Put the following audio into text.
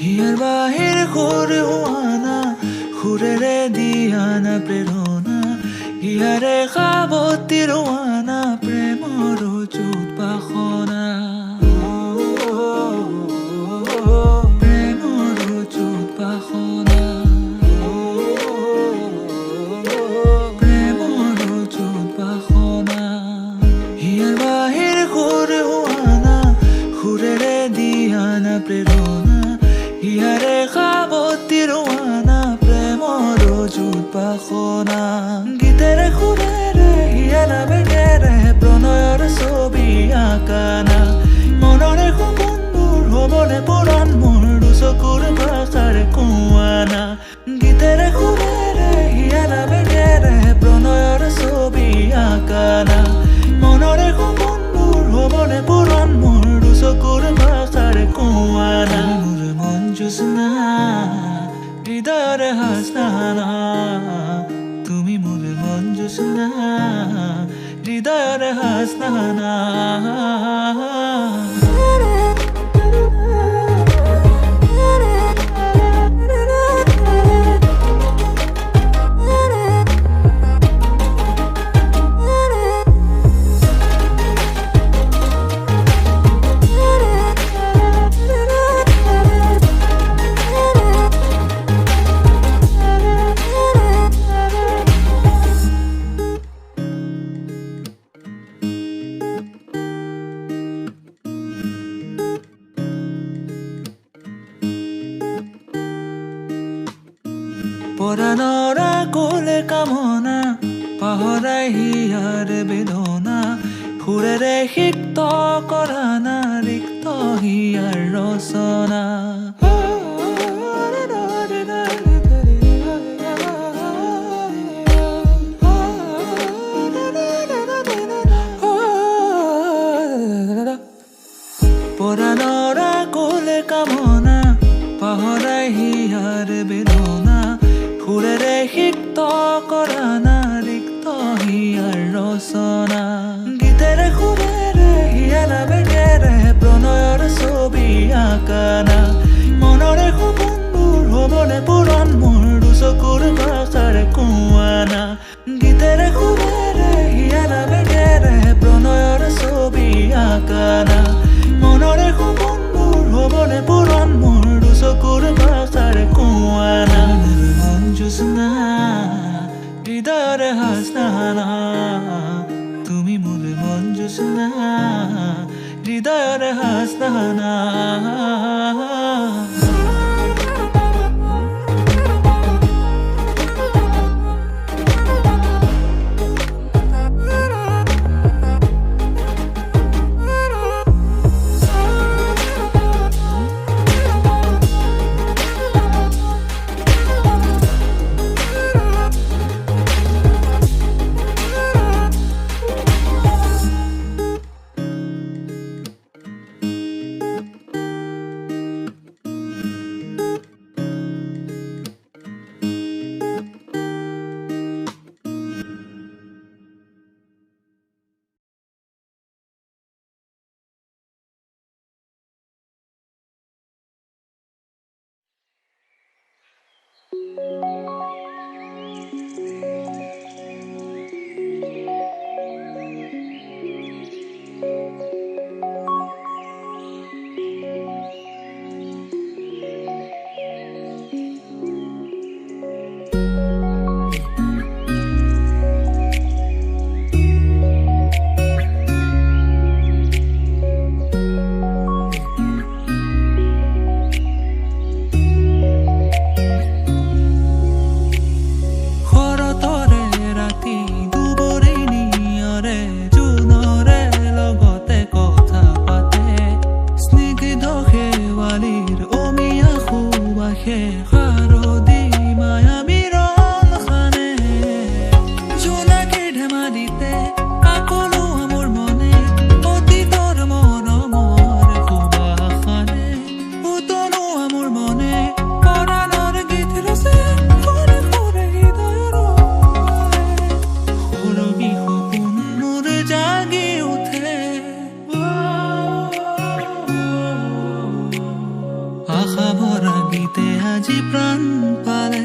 হিয়াৰ বাহিৰ সুৰ হোৱানা সুৰেৰে দিয়ানা প্ৰেৰণা হিয়াৰে সাৱতী ৰোৱানা প্ৰেমৰ যুত বাসনা প্ৰেমৰ যুত বাসনা প্ৰেমৰ যুত বাসনা হিয়াৰ বাহিৰ সুৰ হোৱানা সুৰেৰে দিয়ানা প্ৰেৰণা হিয়াৰে সাৱতী ৰোৱানা প্ৰেমৰ যুত বাসনা গীতেৰে সুৰেৰে হিয়াৰ বেগেৰে প্ৰণয়ৰ ছবি আঁকানা মনৰে সপোনবোৰ হ'বনে পুৰণ মোৰ দুচকুৰ ভাষাৰ কোৱানা গীতেৰে সুৰেৰে হিয়াৰ বেগেৰে প্ৰণয়ৰ ছবি আঁকানা মনৰে সপোনবোৰ হ'বনে পুৰণ মোৰ দুচকুৰ ভাষাৰ কোৱানা জোৎস্না হৃদয়ৰ হাসনা তুমি মোৰ মন জোৎস্না হৃদয়ৰ হাসনা পৰাণৰ কোলে কামনা পাহৰাই হিয়াৰ বেদনা সুৰেৰে সিক্ত কৰানা ৰিক্ত হিয়াৰ ৰচনা পৰাণৰ কোলে কামনা পাহৰাই হিয়াৰ বেদনা সুৰেৰে সিক্ত কৰানা ৰিক্ত হিয়াৰ ৰচনা গীতেৰে সুৰেৰে হিয়াৰ বেগেৰে প্ৰণয়ৰ ছবি আঁকানা মনৰে সপোনবোৰ হ'বনে পুৰণ মোৰ দুচকুৰ ভাষাৰ কোৱানা গীতেৰে সুৰেৰে হিয়াৰ বেগেৰে প্ৰণয়ৰ ছবি আঁকানা মনৰে সপোনবোৰ হ'বনে পুৰণ মোৰ দুচকুৰ ভাষাৰ কোৱানা জোৎস্না হৃদয়ৰ হাসনা তুমি মোৰ মন জোৎস্না হৃদয়ৰ হাসনা আশা ভৰা গীতে আজি প্ৰাণ পালে